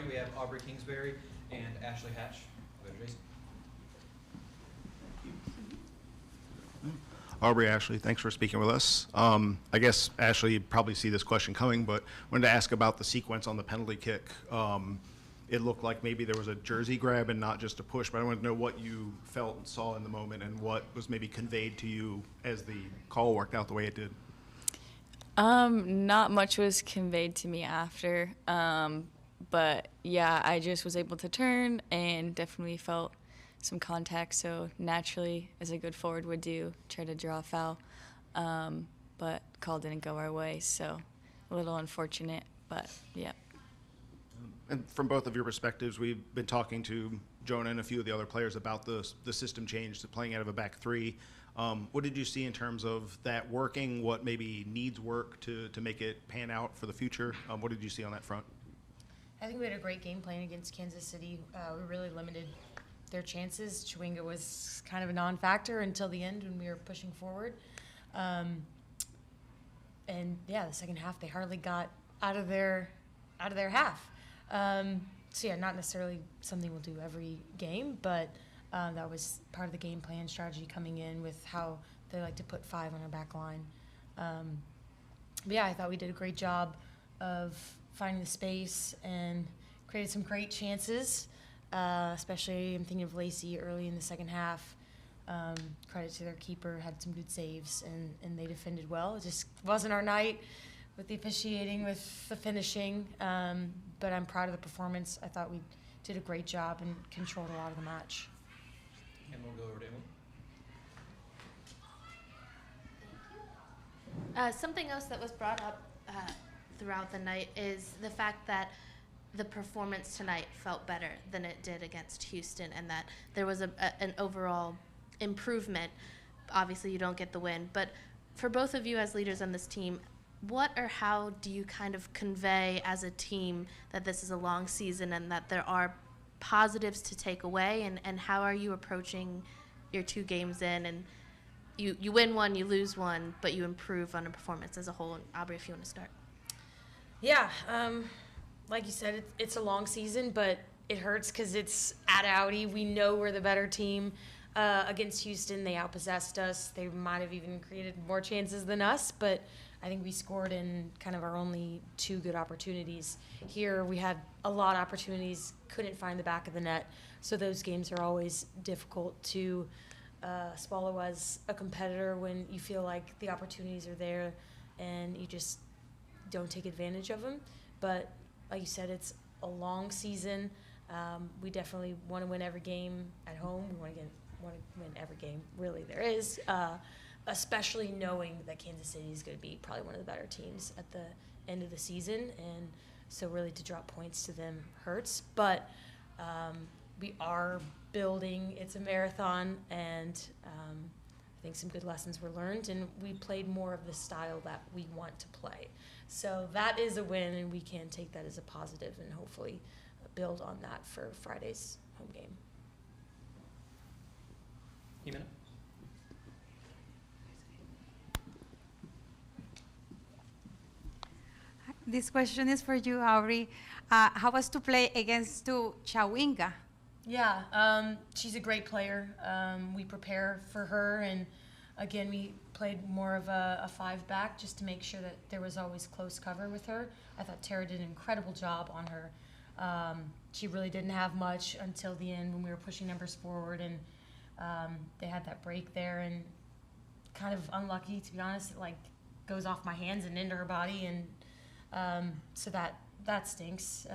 Audi, we have Aubrey Kingsbury and Ashley Hatch. Go to Jason. Aubrey, Ashley, thanks for speaking with us. I guess, Ashley, you probably see this question coming, but wanted to ask about the sequence on the penalty kick. It looked like maybe there was a jersey grab and not just a push, but I wanted to know what you felt and saw in the moment and what was maybe conveyed to you as the call worked out the way it did. Not much was conveyed to me after, but yeah, I just was able to turn and definitely felt some contact, so naturally, as a good forward would do, try to draw a foul, but call didn't go our way, so a little unfortunate, but yeah. And from both of your perspectives, we've been talking to Jonah and a few of the other players about the system change to playing out of a back three. What did you see in terms of that working? What maybe needs work to make it pan out for the future? What did you see on that front? I think we had a great game plan against Kansas City. We really limited their chances. Chewinga was kind of a non-factor until the end when we were pushing forward. And yeah, the second half they hardly got out of their half. So yeah, not necessarily something we'll do every game, but that was part of the game plan strategy coming in with how they like to put 5 on our back line. But yeah, I thought we did a great job of finding the space and created some great chances, especially I'm thinking of Lacey early in the second half. Credit to their keeper, had some good saves, and they defended well. It just wasn't our night with the officiating, with the finishing, but I'm proud of the performance. I thought we did a great job and controlled a lot of the match. And we'll go over to Emily. Something else that was brought up throughout the night is the fact that the performance tonight felt better than it did against Houston, and that there was an overall improvement. Obviously, you don't get the win, but for both of you as leaders on this team, what or how do you kind of convey as a team that this is a long season and that there are positives to take away, and how are you approaching your 2 games in, and you win one, you lose one, but you improve on a performance as a whole? And Aubrey, if you want to start. Yeah, like you said, it's a long season, but it hurts because it's at Audi. We know we're the better team. Against Houston, they outpossessed us. They might have even created more chances than us, but I think we scored in kind of our only 2 good opportunities. Here we had a lot of opportunities, couldn't find the back of the net, so those games are always difficult to swallow as a competitor when you feel like the opportunities are there and you just don't take advantage of them. But like you said, it's a long season. We definitely want to win every game at home. We want to win every game really there is, especially knowing that Kansas City is going to be probably one of the better teams at the end of the season, and so really to drop points to them hurts. But we are building. It's a marathon, and I think some good lessons were learned, and we played more of the style that we want to play. So that is a win, and we can take that as a positive and hopefully build on that for Friday's home game. Jimena? This question is for you, Aubrey. How was to play against Chewinga? Yeah, she's a great player. We prepare for her, and again, we played more of a 5-back just to make sure that there was always close cover with her. I thought Tara did an incredible job on her. She really didn't have much until the end when we were pushing numbers forward, and they had that break there, and kind of unlucky, to be honest. It like goes off my hands and into her body, and so that stinks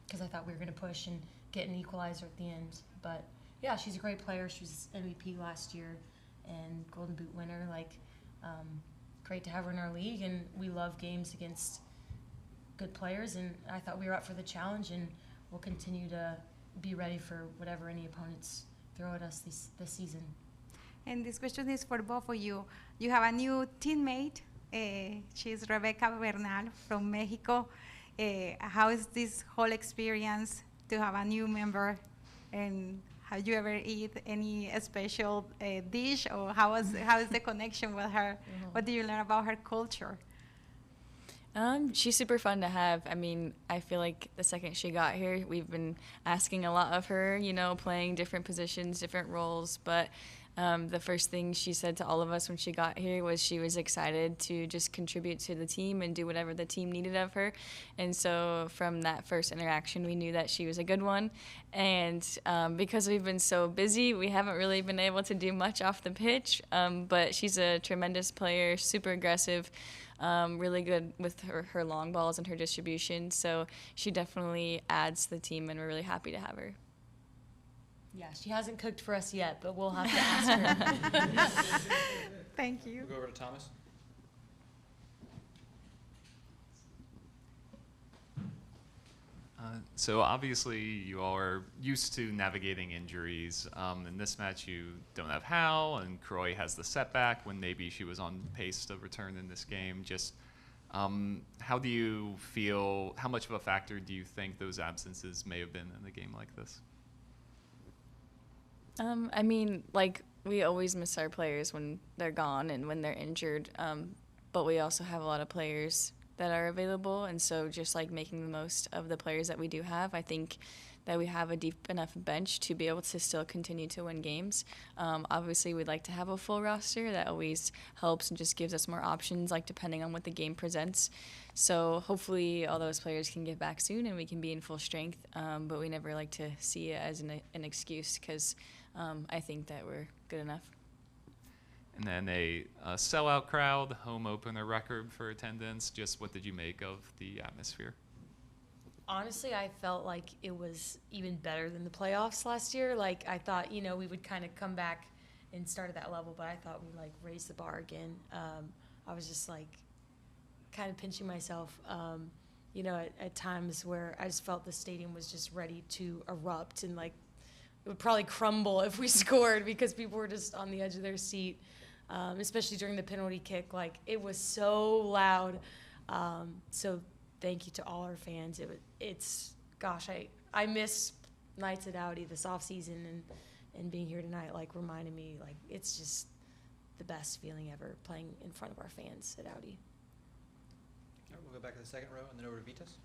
because I thought we were going to push and get an equalizer at the end. But yeah, she's a great player. She was MVP last year and Golden Boot winner. Great to have her in our league, and we love games against good players, and I thought we were up for the challenge, and we'll continue to be ready for whatever any opponents throw at us this season. And this question is for both of you. You have a new teammate. She's Rebecca Bernal from Mexico. How is this whole experience to have a new member, and have you ever eat any special dish, or how is the connection with her? What do you learn about her culture? She's super fun to have. I mean, I feel like the second she got here, we've been asking a lot of her, you know, playing different positions, different roles. But the first thing she said to all of us when she got here was she was excited to just contribute to the team and do whatever the team needed of her. And so from that first interaction, we knew that she was a good one. And because we've been so busy, we haven't really been able to do much off the pitch. But she's a tremendous player, super aggressive. Really good with her long balls and her distribution. So she definitely adds to the team, and we're really happy to have her. Yeah, she hasn't cooked for us yet, but we'll have to ask her. Thank you. We'll go over to Thomas. So obviously you all are used to navigating injuries. In this match you don't have Hal, and Croy has the setback when maybe she was on pace to return in this game. Just how do you feel, how much of a factor do you think those absences may have been in a game like this? I mean, like, we always miss our players when they're gone and when they're injured, but we also have a lot of players that are available, and so just like making the most of the players that we do have, I think that we have a deep enough bench to be able to still continue to win games. Obviously, we'd like to have a full roster. That always helps and just gives us more options, like depending on what the game presents. So hopefully all those players can get back soon and we can be in full strength, but we never like to see it as an excuse, because I think that we're good enough. And then a sellout crowd, home opener record for attendance. Just what did you make of the atmosphere? Honestly, I felt like it was even better than the playoffs last year. Like, I thought, you know, we would kind of come back and start at that level, but I thought we, like, raised the bar again. I was just, like, kind of pinching myself, you know, at times where I just felt the stadium was just ready to erupt, and, like, it would probably crumble if we scored because people were just on the edge of their seat, especially during the penalty kick. Like, it was so loud. So thank you to all our fans. Gosh, I miss nights at Audi this off season, and being here tonight, like, reminded me, like, it's just the best feeling ever playing in front of our fans at Audi. All right, we'll go back to the second row and then over to Vitas.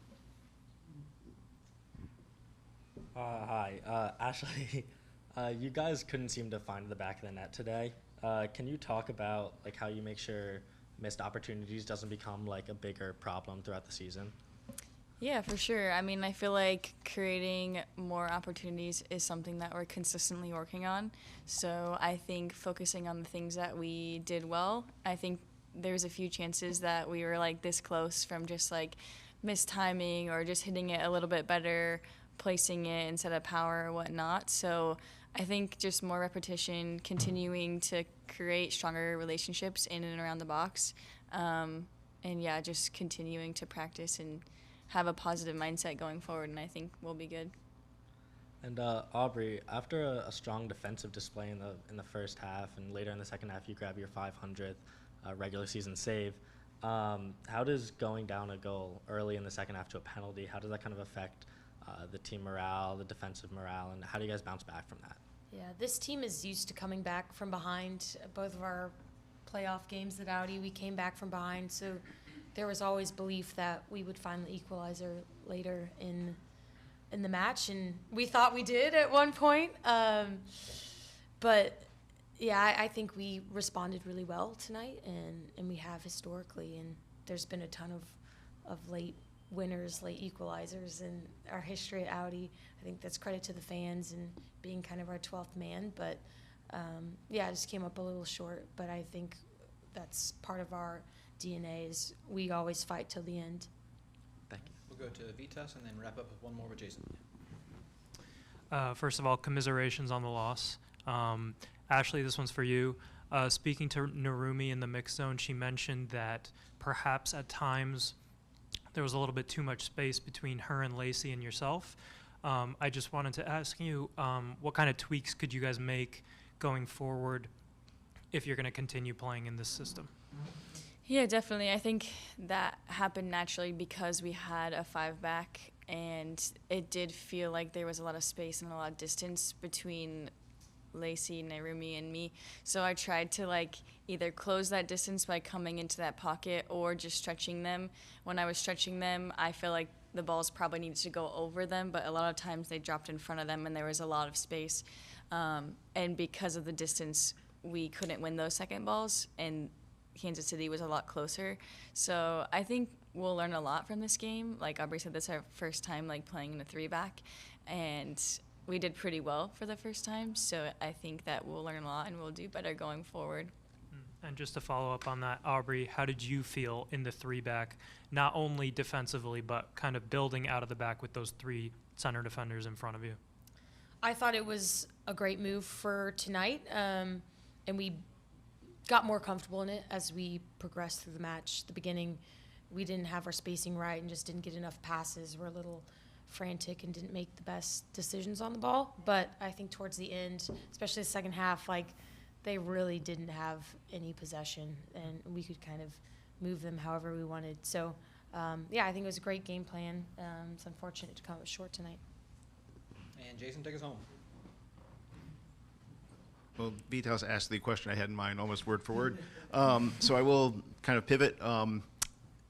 Hi, Ashley. You guys couldn't seem to find the back of the net today. Can you talk about, like, how you make sure missed opportunities doesn't become, like, a bigger problem throughout the season? Yeah, for sure. I mean, I feel like creating more opportunities is something that we're consistently working on. So I think focusing on the things that we did well, I think there's a few chances that we were, like, this close from just, like, missed timing or just hitting it a little bit better, placing it instead of power or whatnot. So I think just more repetition, continuing to create stronger relationships in and around the box, and yeah, just continuing to practice and have a positive mindset going forward, and I think we'll be good. And Aubrey, after a strong defensive display in the first half, and later in the second half you grab your 500th regular season save, how does going down a goal early in the second half to a penalty, how does that kind of affect the team morale, the defensive morale, and how do you guys bounce back from that? Yeah, this team is used to coming back from behind. Both of our playoff games at Audi, we came back from behind, so there was always belief that we would find the equalizer later in the match, and we thought we did at one point. But yeah, I think we responded really well tonight, and we have historically, and there's been a ton of late winners, late equalizers in our history at Audi. I think that's credit to the fans and being kind of our 12th man, but yeah, I just came up a little short, but I think that's part of our DNA is we always fight till the end. Thank you. We'll go to Vitas and then wrap up with one more with Jason. First of all, commiserations on the loss. Ashley, this one's for you. Speaking to Narumi in the mix zone, she mentioned that perhaps at times there was a little bit too much space between her and Lacey and yourself. I just wanted to ask you, what kind of tweaks could you guys make going forward if you're going to continue playing in this system? Yeah, definitely. I think that happened naturally because we had a 5-back, and it did feel like there was a lot of space and a lot of distance between Lacey, Nairumi, and me. So I tried to like either close that distance by coming into that pocket or just stretching them. When I was stretching them, I feel like the balls probably needed to go over them, but a lot of times they dropped in front of them and there was a lot of space. And because of the distance, we couldn't win those second balls, and Kansas City was a lot closer. So I think we'll learn a lot from this game. Like Aubrey said, this is our first time like playing in a 3-back, and we did pretty well for the first time. So I think that we'll learn a lot and we'll do better going forward. And just to follow up on that, Aubrey, how did you feel in the 3-back, not only defensively, but kind of building out of the back with those 3 center defenders in front of you? I thought it was a great move for tonight, and we got more comfortable in it as we progressed through the match. At the beginning, we didn't have our spacing right and just didn't get enough passes. We're a little frantic and didn't make the best decisions on the ball. But I think towards the end, especially the second half, like, they really didn't have any possession, and we could kind of move them however we wanted. So, yeah, I think it was a great game plan. It's unfortunate to come up short tonight. And Jason, take us home. Well, Vitas asked the question I had in mind almost word for word. So I will kind of pivot.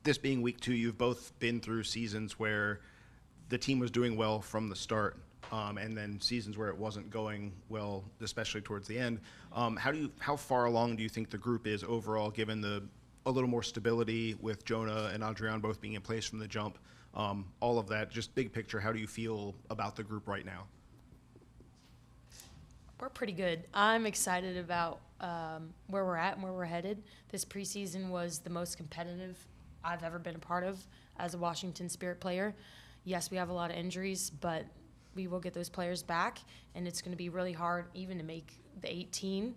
This being week 2, you've both been through seasons where the team was doing well from the start, and then seasons where it wasn't going well, especially towards the end. How far along do you think the group is overall, given a little more stability with Jonah and Adrian both being in place from the jump? All of that, just big picture, how do you feel about the group right now? We're pretty good. I'm excited about where we're at and where we're headed. This preseason was the most competitive I've ever been a part of as a Washington Spirit player. Yes, we have a lot of injuries, but we will get those players back, and it's going to be really hard even to make the 18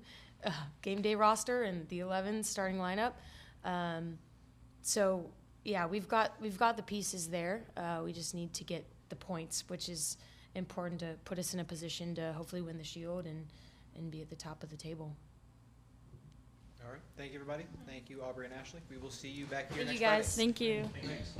game day roster and the 11 starting lineup. So, yeah, we've got the pieces there. We just need to get the points, which is important to put us in a position to hopefully win the Shield and be at the top of the table. All right. Thank you, everybody. Thank you, Aubrey and Ashley. We will see you back here Thank next you, guys. Friday. Thank you. Thanks.